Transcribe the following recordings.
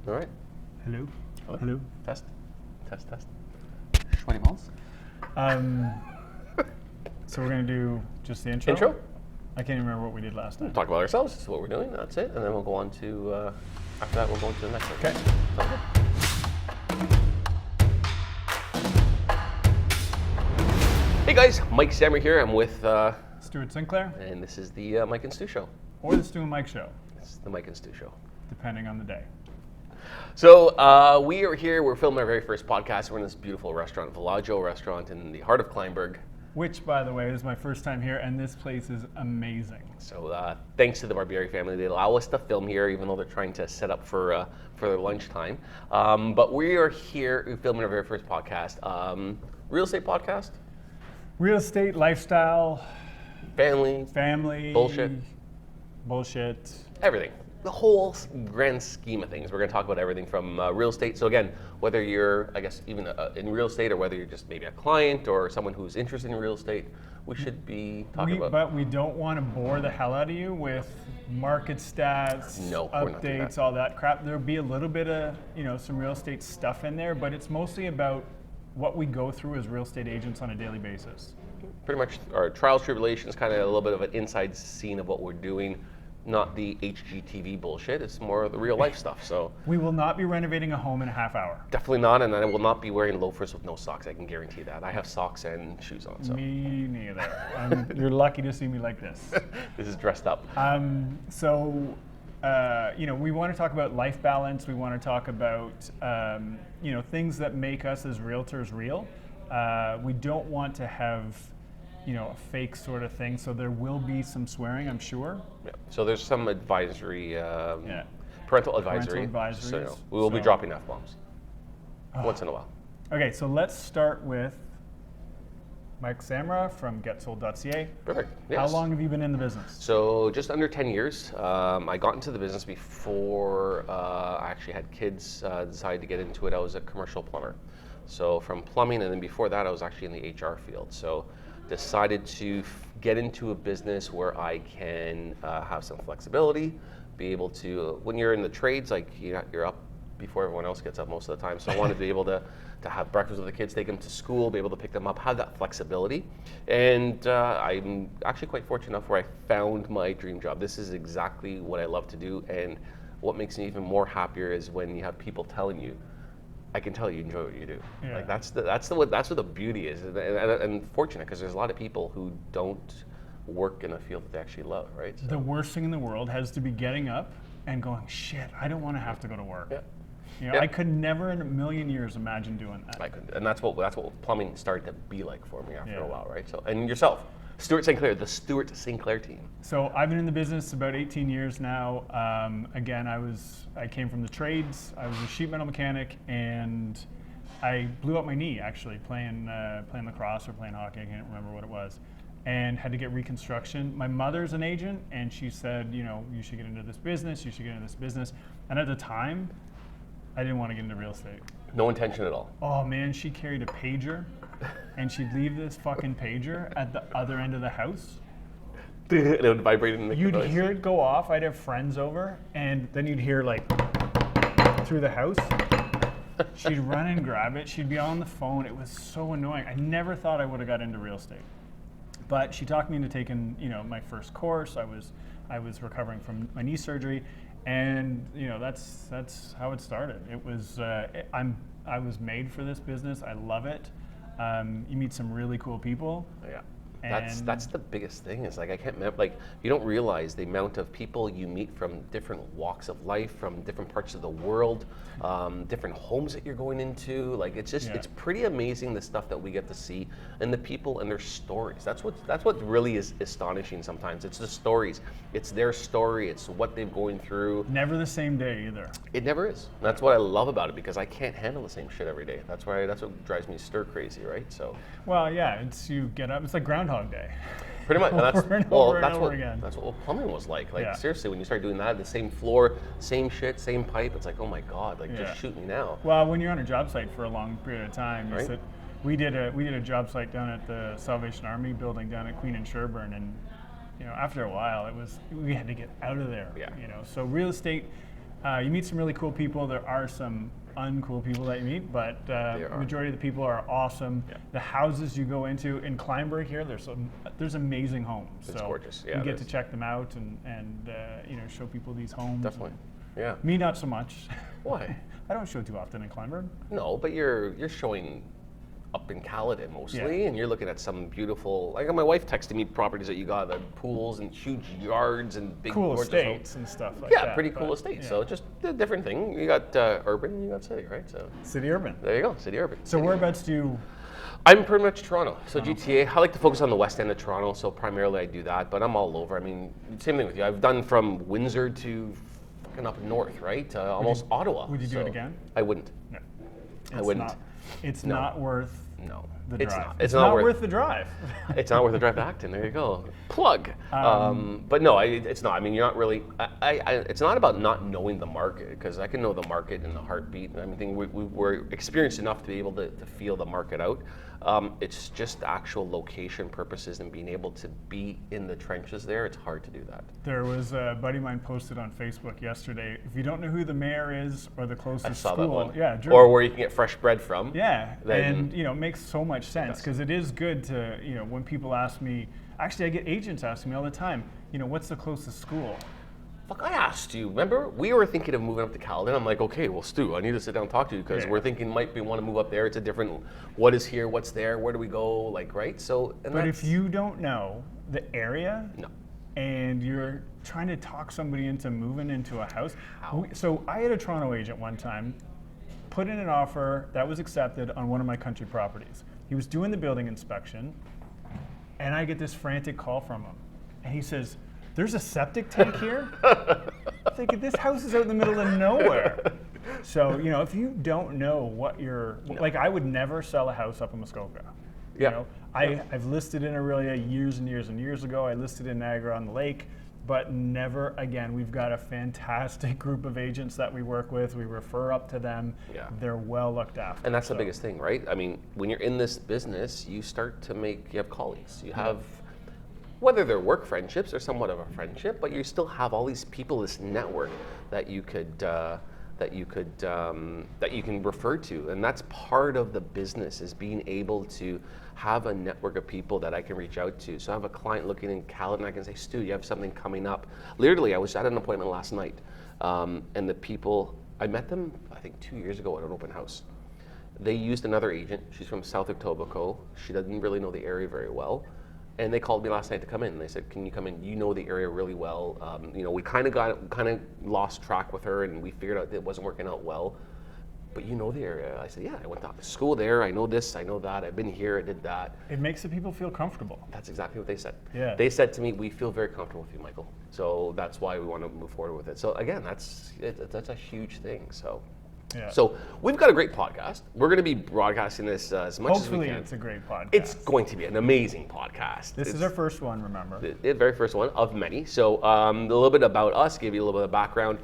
All right. Hello. Hello. Hello. Test. Sweaty balls. So we're gonna do just the intro. Intro. I can't even remember what we did last time. Talk about ourselves. This is what we're doing. That's it. And then we'll go on to, after that, we'll go on to the next one. Okay. Sound good? Hey guys, Mike Stammer here. I'm with, Stuart Sinclair and this is the Mike and Stu Show. or the Stu and Mike Show, It's the Mike and Stu Show. depending on the day. So we are here. We're filming our very first podcast. We're in this beautiful restaurant, Villaggio Restaurant in the heart of Kleinburg. Which, by the way, is my first time here, and this place is amazing. So thanks to the Barbieri family, they allow us to film here, even though they're trying to set up for their lunchtime. But we are here filming our very first podcast, real estate podcast, Real estate, lifestyle, family, bullshit. everything. The whole grand scheme of things. We're going to talk about everything from real estate. So again, whether you're, I guess, even in real estate, or whether you're just maybe a client or someone who's interested in real estate, we should be talking about. But we don't want to bore the hell out of you with market stats, No, we're not doing updates, that. all that crap. There'll be a little bit of, some real estate stuff in there, but it's mostly about what we go through as real estate agents on a daily basis. Pretty much our trials, tribulations, kind of a little bit of an inside scene of what we're doing. Not the HGTV bullshit. It's more of the real life stuff. So We will not be renovating a home in a half hour. definitely not, and I will not be wearing loafers with no socks. I can guarantee that. I have socks and shoes on. So Me neither. You're lucky to see me like this. this is dressed up. We want to talk about life balance. We want to talk about, things that make us as realtors real. We don't want to have, a fake sort of thing. So there will be some swearing, I'm sure. Yeah. So there's some advisory, parental advisory. advisories. So we will be So- dropping F-bombs once in a while. Okay, so let's start with Mike Samra from GetSold.ca. Perfect. How Yes. long have you been in the business? So just under 10 years. I got into the business before I actually had kids. Decided to get into it. I was a commercial plumber. So from plumbing, and then before that, I was actually in the HR field. So decided to get into a business where I can have some flexibility, be able to, when you're in the trades, like you're up before everyone else gets up most of the time. So I wanted to be able to have breakfast with the kids, take them to school, be able to pick them up, have that flexibility. And I'm actually quite fortunate enough where I found my dream job. This is exactly what I love to do. And what makes me even more happier is when you have people telling you, I can tell you enjoy what you do. Yeah. Like that's what the beauty is, and fortunate, because there's a lot of people who don't work in a field that they actually love, right? So, The worst thing in the world has to be getting up and going, shit, I don't want to have to go to work. yeah, Yeah. Yeah. I could never in a million years imagine doing that. I could, and that's what plumbing started to be like for me after Yeah. a while, right? So, and yourself, Stuart Sinclair, the Stuart Sinclair team. So I've been in the business about 18 years now. Again, I came from the trades. I was a sheet metal mechanic, and I blew up my knee actually playing lacrosse or playing hockey. I can't remember what it was, and had to get reconstruction. My mother's an agent, and she said, you should get into this business. You should get into this business. And at the time, I didn't want to get into real estate. No intention at all. Oh man, she carried a pager, and she'd leave this fucking pager at the other end of the house. It would vibrate and make a You'd noise. hear it go off. I'd have friends over, and then you'd hear like through the house. She'd run and grab it. She'd be on the phone. It was so annoying. I never thought I would have got into real estate, but she talked me into taking, my first course. I was recovering from my knee surgery, and that's how it started. It was I was made for this business. I love it. You meet some really cool people. Yeah. And That's the biggest thing, is like, I can't remember, like, you don't realize the amount of people you meet from different walks of life, from different parts of the world, different homes that you're going into. Like, it's just, Yeah. it's pretty amazing the stuff that we get to see, and the people and their stories. That's what really is astonishing sometimes. It's the stories. It's their story. It's what they're going through. never the same day either. It never is. That's what I love about it, because I can't handle the same shit every day. That's what drives me stir crazy, right? So Well, yeah, you get up. It's like Groundhog Day. pretty much, and that's Over and well, over and that's over what again. that's what plumbing was like. Like Yeah. seriously, when you start doing that, the same floor, same shit, same pipe, it's like, oh my god, like Yeah. just shoot me now. Well, when you're on a job site for a long period of time, Right. we did a job site down at the Salvation Army building down at Queen and Sherbourne, and after a while we had to get out of there. Yeah. So real estate You meet some really cool people. There are some uncool people that you meet, but the majority of the people are awesome. Yeah. The houses you go into in Kleinburg here, there's amazing homes. It's gorgeous. Yeah, you get to check them out and show people these homes. Definitely. Yeah. Me, not so much. Why? I don't show too often in Kleinburg. No, but you're showing up in Caledon mostly, and you're looking at some beautiful. Like my wife texted me properties that you got, the pools and huge yards and big cool gorgeous estates homes. And stuff like yeah, that. pretty cool estates. Yeah. So just a different thing. You got urban, and you got city, right? So city urban. There you go, city urban. So city whereabouts do you? I'm pretty much Toronto. So GTA. I like to focus on the west end of Toronto, so primarily I do that. But I'm all over. I mean, same thing with you. I've done from Windsor to fucking up north, right? Almost Ottawa. Would you do it again? I wouldn't. No. I wouldn't. It's not worth. No. The drive. It's not worth the drive. It's not worth the drive to Acton. There you go. Plug. But no, it's not. I mean, you're not really. It's not about not knowing the market, because I can know the market in a heartbeat. I mean, we're experienced enough to be able to feel the market out. It's just actual location purposes and being able to be in the trenches there. It's hard to do that. There was a buddy of mine posted on Facebook yesterday. If you don't know who the mayor is or the closest I saw school, that one. yeah, or where you can get fresh bread from. Yeah, then and it makes so much sense, because it is good to when people ask me. Actually, I get agents asking me all the time. What's the closest school? Fuck, I asked you. Remember, we were thinking of moving up to Caledon. I'm like, okay, well, Stu, I need to sit down and talk to you, because we're thinking want to move up there. It's a different. What is here? What's there? Where do we go? Like, right? So, but if you don't know the area, no. And you're trying to talk somebody into moving into a house. So I had a Toronto agent one time put in an offer that was accepted on one of my country properties. He was doing the building inspection, and I get this frantic call from him, and he says, "There's a septic tank here?" I'm thinking, this house is out in the middle of nowhere. So, if you don't know what you're, like, I would never sell a house up in Muskoka. Yeah. I've listed in Aurelia years and years and years ago. I listed in Niagara on the Lake, but never again. We've got a fantastic group of agents that we work with. We refer up to them. Yeah. They're well looked after. And that's the biggest thing, right? I mean, when you're in this business, you have colleagues. You have, whether they're work friendships or somewhat of a friendship, but you still have all these people, this network that you can refer to, and that's part of the business, is being able to have a network of people that I can reach out to. So I have a client looking in Caledon, I can say, Stu, you have something coming up. Literally, I was at an appointment last night, and the people, I met them, I think 2 years ago at an open house. They used another agent. She's from South Etobicoke. She doesn't really know the area very well. And they called me last night to come in. And they said, "Can you come in? You know the area really well." We kind of lost track with her, and we figured out that it wasn't working out well. But you know the area. I said, "Yeah, I went to school there. I know this. I know that. I've been here. I did that." It makes the people feel comfortable. That's exactly what they said. Yeah. They said to me, "We feel very comfortable with you, Michael." So that's why we want to move forward with it. So again, that's a huge thing. So. Yeah. So we've got a great podcast. We're going to be broadcasting this as much as we can. Hopefully it's a great podcast. It's going to be an amazing podcast. This is our first one, remember. The very first one of many. So a little bit about us, give you a little bit of background.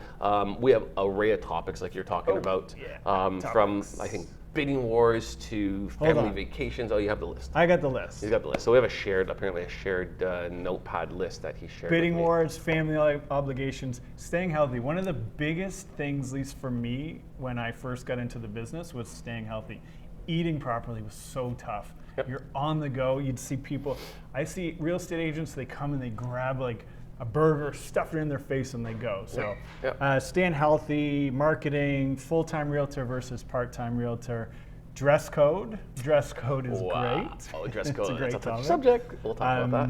We have an array of topics like you're talking about. Yeah, from, I think, bidding wars to family vacations. Oh, you have the list. I got the list. He's got the list. So we have apparently a shared notepad list that he shared. Bidding wars, family obligations, staying healthy. One of the biggest things, at least for me, when I first got into the business, was staying healthy. Eating properly was so tough. Yep. You're on the go. You'd see people. I see real estate agents. They come and they grab like a burger, stuff it in their face, and they go. So, staying healthy, marketing, full-time realtor versus part-time realtor. Dress code. Dress code is great. Oh, dress code. It's a great That's a tough subject. We'll talk about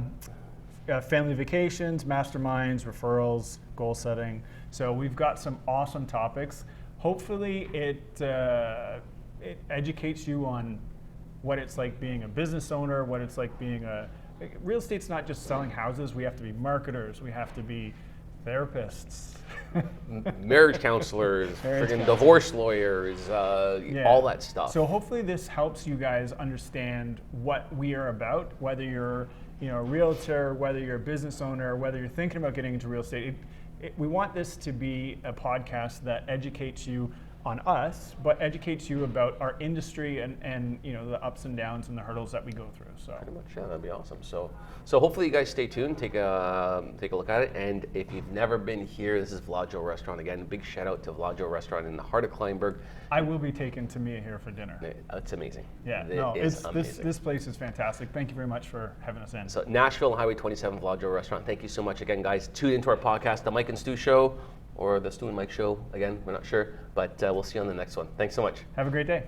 that. Family vacations, masterminds, referrals, goal setting. So we've got some awesome topics. Hopefully it educates you on what it's like being a business owner, what it's like being real estate's not just selling houses. We have to be marketers. We have to be therapists. Marriage counselors, freaking divorce lawyers, all that stuff. So hopefully this helps you guys understand what we are about, whether you're a realtor, whether you're a business owner, whether you're thinking about getting into real estate. We want this to be a podcast that educates you on us, but educates you about our industry and you know the ups and downs and the hurdles that we go through. So Pretty much, yeah, that'd be awesome. So hopefully you guys stay tuned, take a look at it, and if you've never been here, this is Vlajo Restaurant again. Big shout out to Vlajo Restaurant in the heart of Kleinburg. I will be taking Tamia here for dinner. It's amazing. Yeah, this place is fantastic. Thank you very much for having us in. So Nashville, Highway 27, Vlajo Restaurant. Thank you so much again, guys. Tune into our podcast, The Mike and Stu Show, or The Stu and Mike Show. Again, we're not sure, but we'll see you on the next one. Thanks so much. Have a great day.